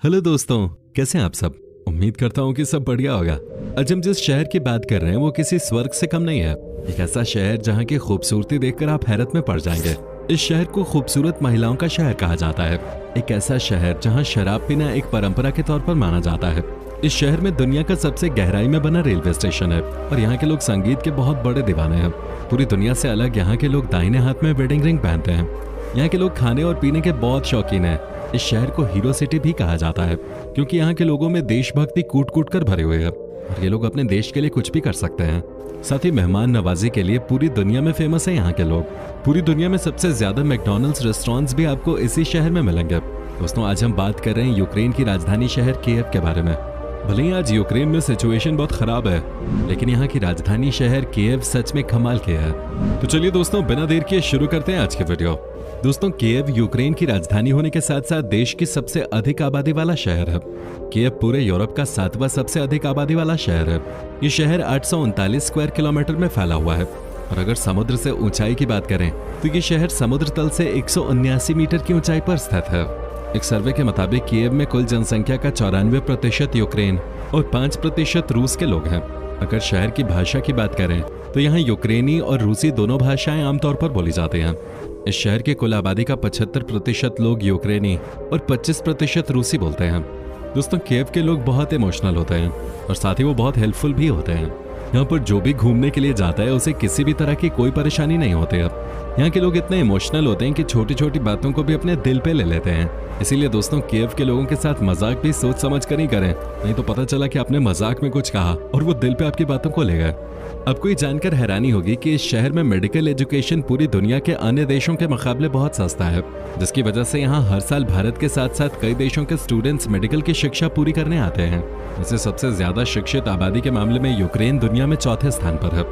Hello दोस्तों, कैसे हैं आप सब। उम्मीद करता हूँ कि सब बढ़िया होगा। आज हम जिस शहर की बात कर रहे हैं वो किसी स्वर्ग से कम नहीं है। एक ऐसा शहर जहाँ की खूबसूरती देखकर आप हैरत में पड़ जाएंगे। इस शहर को खूबसूरत महिलाओं का शहर कहा जाता है। एक ऐसा शहर जहाँ शराब पीना एक परंपरा के तौर पर माना जाता है। इस शहर में दुनिया का सबसे गहराई में बना रेलवे स्टेशन है और यहाँ के लोग संगीत के बहुत बड़े दीवाने हैं। पूरी दुनिया से अलग यहाँ के लोग दाहिने हाथ में वेडिंग रिंग पहनते हैं। यहाँ के लोग खाने और पीने के बहुत शौकीन हैं। इस शहर को हीरो सिटी भी कहा जाता है क्योंकि यहाँ के लोगों में देशभक्ति कूट कूट कर भरे हुए है और ये लोग अपने देश के लिए कुछ भी कर सकते हैं। साथ ही मेहमान नवाजी के लिए पूरी दुनिया में फेमस है यहाँ के लोग। पूरी दुनिया में सबसे ज्यादा मैकडॉनल्ड्स रेस्टोरेंट्स भी आपको इसी शहर में मिलेंगे। दोस्तों, आज हम बात कर रहे हैं यूक्रेन की राजधानी शहर कीव के बारे में। भले ही आज यूक्रेन में सिचुएशन बहुत खराब है, लेकिन यहाँ की राजधानी शहर कीव सच में कमाल के है। तो चलिए दोस्तों, बिना देर किए शुरू करते हैं आज की वीडियो। दोस्तों, कीव यूक्रेन की राजधानी होने के साथ साथ देश की सबसे अधिक आबादी वाला शहर है। कीव पूरे यूरोप का 7वां सबसे अधिक आबादी वाला शहर है। ये शहर 839 स्क्वायर किलोमीटर में फैला हुआ है और अगर समुद्र से ऊंचाई की बात करें तो ये शहर समुद्र तल से 179 मीटर की ऊंचाई पर स्थित है। एक सर्वे के मुताबिक कीव में कुल जनसंख्या का 94% यूक्रेन और 5% रूस के लोग हैं। अगर शहर की भाषा की बात करें तो यहाँ यूक्रेनी और रूसी दोनों भाषाएं आमतौर पर बोली जाती हैं। इस शहर की कुल आबादी का 75% लोग यूक्रेनी और 25% रूसी बोलते हैं। दोस्तों, कीव के लोग बहुत इमोशनल होते हैं और साथ ही वो बहुत हेल्पफुल भी होते हैं। यहाँ पर जो भी घूमने के लिए जाता है उसे किसी भी तरह की कोई परेशानी नहीं होती है। यहाँ के लोग इतने इमोशनल होते हैं कि छोटी छोटी बातों को भी अपने दिल पे ले लेते हैं। इसीलिए दोस्तों, कीव के लोगों के साथ मजाक भी सोच समझ कर ही करें, नहीं तो पता चला कि आपने मजाक में कुछ कहा और वो दिल पे आपकी बातों को ले गए। आपको ये जानकर हैरानी होगी कि इस शहर में मेडिकल एजुकेशन पूरी दुनिया के अन्य देशों के मुकाबले बहुत सस्ता है, जिसकी वजह से यहाँ हर साल भारत के साथ साथ कई देशों के स्टूडेंट्स मेडिकल की शिक्षा पूरी करने आते हैं। वैसे सबसे ज्यादा शिक्षित आबादी के मामले में यूक्रेन दुनिया में चौथे स्थान पर है।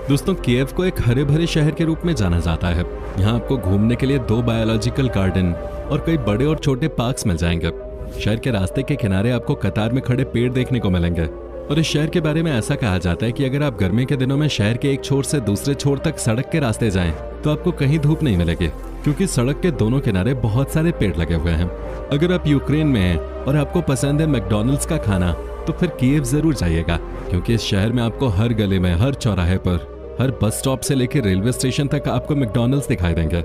दोस्तों, कीव को एक हरे भरे शहर के रूप में जाना जाता है। यहाँ आपको घूमने के लिए 2 बायोलॉजिकल गार्डन और कई बड़े और छोटे पार्क्स मिल जाएंगे। शहर के रास्ते के किनारे आपको कतार में खड़े पेड़ देखने को मिलेंगे और इस शहर के बारे में ऐसा कहा जाता है कि अगर आप गर्मी के दिनों में शहर के एक छोर से दूसरे छोर तक सड़क के रास्ते जाएं तो आपको कहीं धूप नहीं मिलेगी, क्योंकि सड़क के दोनों किनारे बहुत सारे पेड़ लगे हुए हैं। अगर आप यूक्रेन में हैं और आपको पसंद है मैकडॉनल्ड्स का खाना तो फिर कीव जरूर जाइएगा, क्योंकि इस शहर में आपको हर गली में, हर चौराहे पर, हर बस स्टॉप से लेकर रेलवे स्टेशन तक आपको मैकडॉनल्ड्स दिखाई देंगे।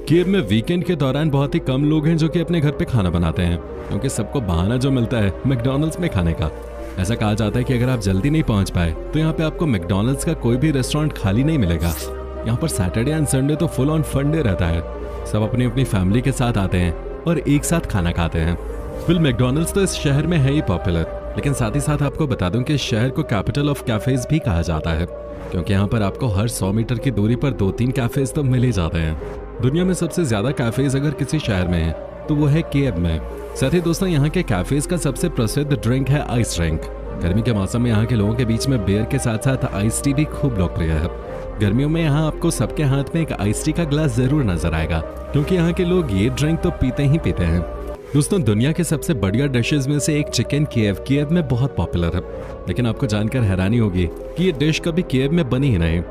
कीव में वीकेंड के दौरान बहुत ही कम लोग हैं जो कि अपने घर पे खाना बनाते हैं, क्योंकि सबको बहाना जो मिलता है मैकडॉनल्ड्स में खाने का। ऐसा कहा जाता है कि अगर आप जल्दी नहीं पहुंच पाए तो यहाँ पे आपको मैकडॉनल्ड्स का कोई भी रेस्टोरेंट खाली नहीं मिलेगा। यहाँ पर सैटरडे एंड संडे तो फुल ऑन फन डे रहता है। सब अपनी अपनी फैमिली के साथ आते हैं और एक साथ खाना खाते हैं। फिर मैकडॉनल्ड्स तो इस शहर में है ही पॉपुलर, लेकिन साथ ही साथ आपको बता दूं कि इस शहर को कैपिटल ऑफ कैफेज भी कहा जाता है, क्योंकि यहाँ पर आपको हर 100 मीटर की दूरी पर 2-3 कैफेज तो मिल ही जाते हैं। दुनिया में सबसे ज्यादा कैफेज अगर किसी शहर में है तो वो है कीव में। साथ ही दोस्तों, यहाँ के कैफेज का सबसे प्रसिद्ध ड्रिंक है आइस ड्रिंक। गर्मी के मौसम में यहाँ के लोगों के बीच में बियर के साथ साथ आइस टी भी खूब लोकप्रिय है। गर्मियों में यहाँ आपको सबके हाथ में एक आइस टी का ग्लास जरूर नजर आएगा, क्योंकि यहाँ के लोग ये ड्रिंक तो पीते ही पीते हैं। दोस्तों, दुनिया के सबसे बढ़िया डिशेज में से एक चिकन कीव में बहुत पॉपुलर है, लेकिन आपको जानकर हैरानी होगी कि ये डिश कभी कीव में बनी ही नहीं।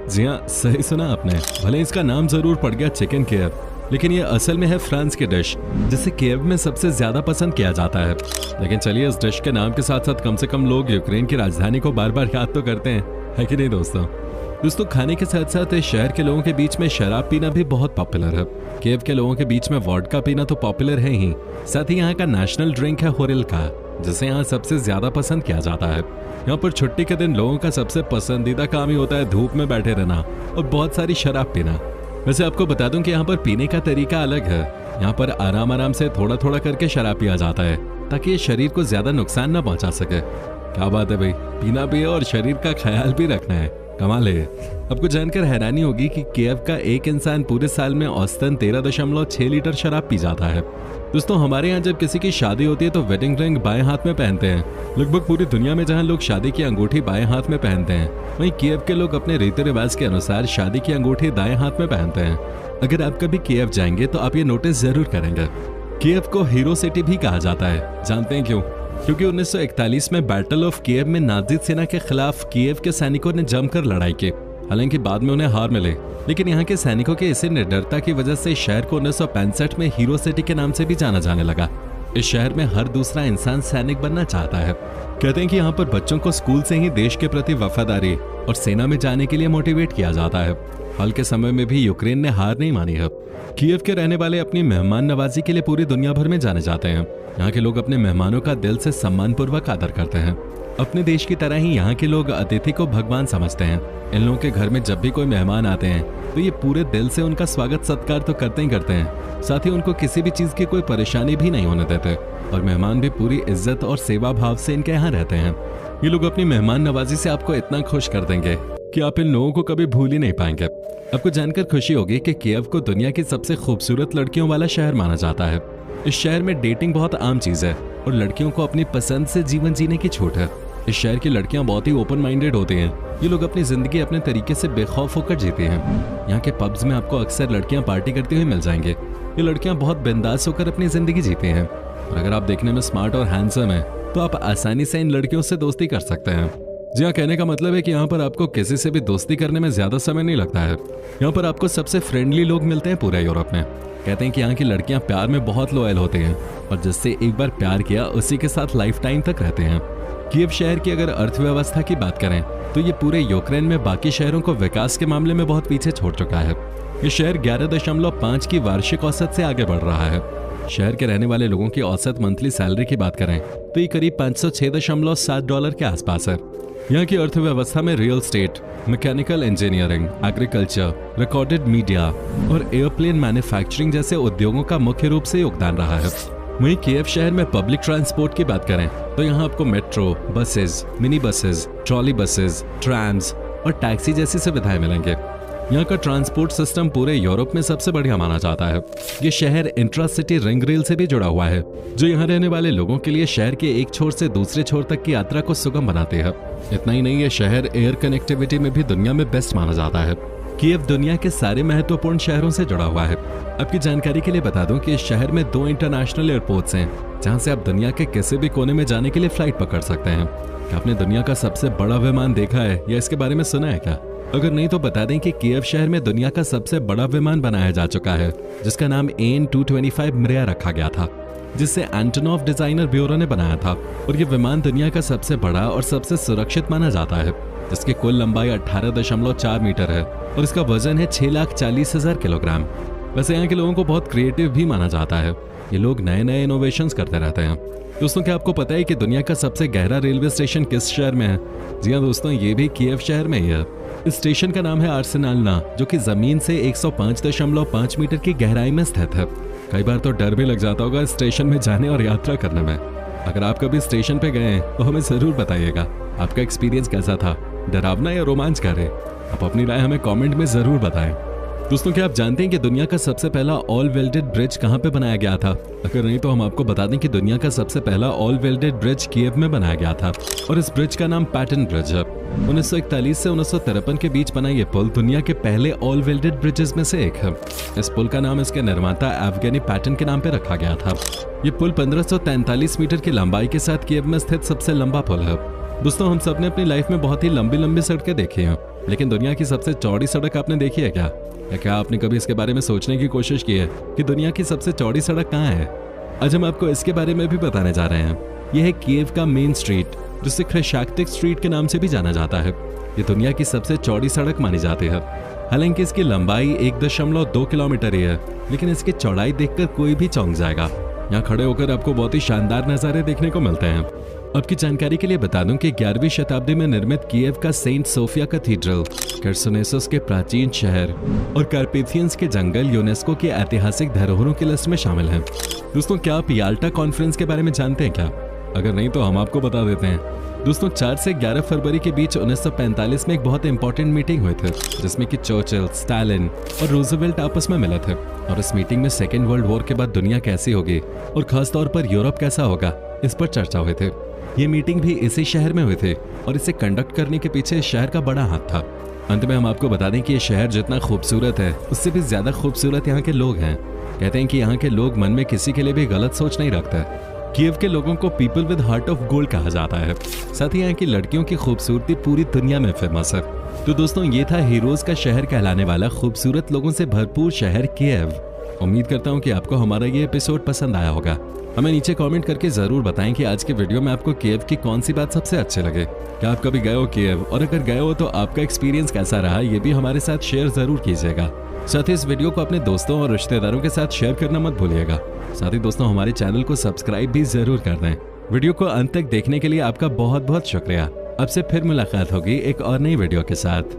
जी हाँ, सही सुना आपने। भले इसका नाम जरूर पड़ गया चिकन कीव, लेकिन ये असल में है फ्रांस की डिश, जिसे कीव में सबसे ज्यादा पसंद किया जाता है। लेकिन चलिए, इस डिश के नाम के साथ साथ कम से कम लोग यूक्रेन की राजधानी को बार बार याद तो करते हैं, है कि नहीं दोस्तों, खाने के साथ साथ इस शहर के लोगों के बीच में शराब पीना भी बहुत पॉपुलर है। कीव के लोगों के बीच में वोडका पीना तो पॉपुलर है ही, साथ ही यहाँ का नेशनल ड्रिंक है होरिल्का, जिसे यहाँ सबसे ज्यादा पसंद किया जाता है। यहाँ पर छुट्टी के दिन लोगों का सबसे पसंदीदा काम ही होता है धूप में बैठे रहना और बहुत सारी शराब पीना। वैसे आपको बता दूं कि यहाँ पर पीने का तरीका अलग है। यहाँ पर आराम आराम से थोड़ा थोड़ा करके शराब पिया जाता है, ताकि ये शरीर को ज्यादा नुकसान न पहुंचा सके। क्या बात है भाई, पीना भी है और शरीर का ख्याल भी रखना है, कमाल है। आपको जानकर हैरानी होगी कि कीव का एक इंसान पूरे साल में औसतन 13.6 लीटर शराब पी जाता है। दोस्तों, हमारे यहाँ जब किसी की शादी होती है तो वेडिंग रिंग बाएं हाथ में पहनते हैं। लगभग पूरी दुनिया में जहाँ लोग शादी की अंगूठी बाएं हाथ में पहनते हैं, वहीं कीव के लोग अपने रीति रिवाज के अनुसार शादी की अंगूठी दाएं हाथ में पहनते हैं। अगर आप कभी कीव जाएंगे तो आप ये नोटिस जरूर करेंगे। कीव को हीरो सिटी भी कहा जाता है। जानते हैं क्यों? क्योंकि 1941 में बैटल ऑफ कीव में नाजी सेना के खिलाफ कीव के सैनिकों ने जमकर लड़ाई की। हालांकि बाद में उन्हें हार मिली, लेकिन यहाँ के सैनिकों के इसी निडरता की वजह से शहर को 1965 में हीरो सिटी के नाम से भी जाना जाने लगा। इस शहर में हर दूसरा इंसान सैनिक बनना चाहता है। कहते हैं कि यहाँ पर बच्चों को स्कूल से ही देश के प्रति वफादारी और सेना में जाने के लिए मोटिवेट किया जाता है। हाल के समय में भी यूक्रेन ने हार नहीं मानी है। कीव के रहने वाले अपनी मेहमान नवाजी के लिए पूरी दुनिया भर में जाने जाते हैं। यहाँ के लोग अपने मेहमानों का दिल से सम्मानपूर्वक आदर करते हैं। अपने देश की तरह ही यहाँ के लोग अतिथि को भगवान समझते हैं। इन लोगों के घर में जब भी कोई मेहमान आते हैं तो ये पूरे दिल से उनका स्वागत सत्कार तो करते ही करते हैं, साथ ही उनको किसी भी चीज की कोई परेशानी भी नहीं होने देते और मेहमान भी पूरी इज्जत और सेवा भाव से इनके यहाँ रहते हैं। ये लोग अपनी मेहमान नवाजी से आपको इतना खुश कर देंगे कि आप इन लोगों को कभी भूल ही नहीं पाएंगे। आपको जानकर खुशी होगी कि कीव को दुनिया की सबसे खूबसूरत लड़कियों वाला शहर माना जाता है। इस शहर में डेटिंग बहुत आम चीज है और लड़कियों को अपनी पसंद से जीवन जीने की छूट है। इस शहर की लड़कियां बहुत ही ओपन माइंडेड होती हैं। ये लोग अपनी जिंदगी अपने तरीके से बेखौफ होकर जीते हैं। यहाँ के पब्स में आपको अक्सर लड़कियां पार्टी करती हुई मिल जाएंगे। ये लड़कियां बहुत बिंदास होकर अपनी जिंदगी जीती हैं और अगर आप देखने में स्मार्ट और हैंडसम हैं तो आप आसानी से इन लड़कियों से दोस्ती कर सकते हैं। जी हाँ, कहने का मतलब है कि यहाँ पर आपको किसी से भी दोस्ती करने में ज्यादा समय नहीं लगता है। यहाँ पर आपको सबसे फ्रेंडली लोग मिलते हैं पूरे यूरोप में। कहते हैं कि यहाँ की लड़कियां प्यार में बहुत लॉयल होती हैं और जिससे एक बार प्यार किया उसी के साथ लाइफ टाइम तक रहते हैं। कीव शहर की अगर अर्थव्यवस्था की बात करें तो ये पूरे यूक्रेन में बाकी शहरों को विकास के मामले में बहुत पीछे छोड़ चुका है। ये शहर 11.5 की वार्षिक औसत से आगे बढ़ रहा है। शहर के रहने वाले लोगों की औसत मंथली सैलरी की बात करें तो ये करीब $506.7 के आसपास है। यहाँ की अर्थव्यवस्था में real estate, mechanical engineering, agriculture, recorded media और एयरप्लेन मैन्युफैक्चरिंग जैसे उद्योगों का मुख्य रूप से योगदान रहा है। वहीं कीव शहर में पब्लिक ट्रांसपोर्ट की बात करें तो यहाँ आपको metro, buses, mini buses, trolley buses, ट्रैम्स और टैक्सी जैसी सुविधाएं मिलेंगे। यहाँ का ट्रांसपोर्ट सिस्टम पूरे यूरोप में सबसे बढ़िया माना जाता है। ये शहर इंट्रासिटी रिंग रेल से भी जुड़ा हुआ है, जो यहाँ रहने वाले लोगों के लिए शहर के एक छोर से दूसरे छोर तक की यात्रा को सुगम बनाती है। इतना ही नहीं, ये शहर एयर कनेक्टिविटी में भी दुनिया में बेस्ट माना जाता है। कीव दुनिया के सारे महत्वपूर्ण शहरों से जुड़ा हुआ है। आपकी जानकारी के लिए बता दूं कि इस शहर में 2 इंटरनेशनल एयरपोर्ट्स हैं, जहां से आप दुनिया के किसी भी कोने में जाने के लिए फ्लाइट पकड़ सकते हैं। क्या आपने दुनिया का सबसे बड़ा विमान देखा है या इसके बारे में सुना है क्या? अगर नहीं तो बता दें कि कीव शहर में दुनिया का सबसे बड़ा विमान बनाया जा चुका है, जिसका नाम AN-225 मिरिया रखा गया था, जिसे एंटोनोव डिजाइनर ब्यूरो ने बनाया था। और ये विमान दुनिया का सबसे बड़ा और सबसे सुरक्षित माना जाता है, जिसकी कुल लंबाई 18.4 मीटर है और इसका वजन है 6,40,000 किलोग्राम। वैसे यहाँ के लोगों को बहुत क्रिएटिव भी माना जाता है। ये लोग नए नए इनोवेशंस करते रहते हैं। दोस्तों, क्या आपको पता है कि दुनिया का सबसे गहरा रेलवे स्टेशन किस शहर में है? जी हाँ दोस्तों, ये भी कीव शहर में ही है। इस स्टेशन का नाम है आर्सेनालना, जो कि जमीन से 105.5 मीटर की गहराई में स्थित है। कई बार तो डर भी लग जाता होगा इस स्टेशन में जाने और यात्रा करने में। अगर आप कभी स्टेशन पे गए हैं तो हमें जरूर बताइएगा आपका एक्सपीरियंस कैसा था, डरावना या रोमांचकारी। आप अपनी राय हमें कमेंट में जरूर बताएं। दोस्तों, क्या आप जानते हैं कि दुनिया का सबसे पहला ऑल वेल्डेड ब्रिज कहां पे बनाया गया था? अगर नहीं तो हम आपको बता दें कि दुनिया का सबसे पहला ऑल वेल्डेड ब्रिज कीव में बनाया गया था और इस ब्रिज का नाम पैटर्न ब्रिज है। 1941 से 1953 के बीच बना ये पुल दुनिया के पहले ऑल वेल्डेड ब्रिजेस में से एक है। इस पुल का नाम इसके निर्माता एवगेनी पैटर्न के नाम पे रखा गया था। ये पुल 1543 मीटर की लंबाई के साथ कीव में स्थित सबसे लंबा पुल है। दोस्तों, हम सबने अपनी लाइफ में बहुत ही लंबी लंबी सड़कें देखी हैं, लेकिन दुनिया की सबसे चौड़ी सड़क आपने देखी है क्या? या क्या आपने कभी इसके बारे में सोचने की कोशिश की है कि दुनिया की सबसे चौड़ी सड़क कहाँ है? आज हम आपको इसके बारे में भी बताने जा रहे हैं। यह है कीव का मेन स्ट्रीट, जिसे ख्रेशाक्तिक स्ट्रीट के नाम से भी जाना जाता है। ये दुनिया की सबसे चौड़ी सड़क मानी जाती है। हालांकि इसकी लंबाई 1.2 किलोमीटर ही है, लेकिन इसकी चौड़ाई देखकर कोई भी चौंक जाएगा। यहाँ खड़े होकर आपको बहुत ही शानदार नज़ारे देखने को मिलते हैं। आपकी जानकारी के लिए बता दूं कि 11वीं शताब्दी में निर्मित कीव का सेंट सोफिया कैथीड्रल, खर्सोनेसस के प्राचीन शहर और कार्पेथियंस के जंगल यूनेस्को की ऐतिहासिक धरोहरों की लिस्ट में शामिल हैं। दोस्तों, क्या आप याल्टा कॉन्फ्रेंस के बारे में जानते हैं क्या? अगर नहीं तो हम आपको बता देते हैं। दोस्तों, 4 से 11 फरवरी के बीच 1945 में एक बहुत इंपॉर्टेंट मीटिंग हुई थी, जिसमें कि चर्चिल, स्टालिन और रूजवेल्ट आपस में मिले थे और इस मीटिंग में सेकेंड वर्ल्ड वॉर के बाद दुनिया कैसी होगी और खासतौर पर यूरोप कैसा होगा, इस पर चर्चा हुई थी। ये मीटिंग भी इसी शहर में हुई थी और इसे कंडक्ट करने के पीछे इस शहर का बड़ा हाथ था। अंत में हम आपको बता दें कि ये शहर जितना खूबसूरत है, उससे भी ज्यादा खूबसूरत यहाँ के लोग हैं। कहते हैं कि यहाँ के लोग मन में किसी के लिए भी गलत सोच नहीं रखते। कीव के लोगों को people with heart of gold कहा जाता है। साथ ही यहाँ की लड़कियों की खूबसूरती पूरी दुनिया में फेमस है। तो दोस्तों, ये था हीरोज का शहर कहलाने वाला खूबसूरत लोगों से भरपूर शहर कीव। उम्मीद करता हूँ कि आपको हमारा ये एपिसोड पसंद आया होगा। हमें नीचे कमेंट करके जरूर बताएं कि आज के वीडियो में आपको कीव की कौन सी बात सबसे अच्छी लगे। क्या आप कभी गए हो कीव, और अगर गए हो तो आपका एक्सपीरियंस कैसा रहा, ये भी हमारे साथ शेयर जरूर कीजिएगा। साथ ही इस वीडियो को अपने दोस्तों और रिश्तेदारों के साथ शेयर करना मत भूलिएगा। साथ ही दोस्तों, हमारे चैनल को सब्सक्राइब भी जरूर कर दें। वीडियो को अंत तक देखने के लिए आपका बहुत बहुत शुक्रिया। अब से फिर मुलाकात होगी एक और नई वीडियो के साथ।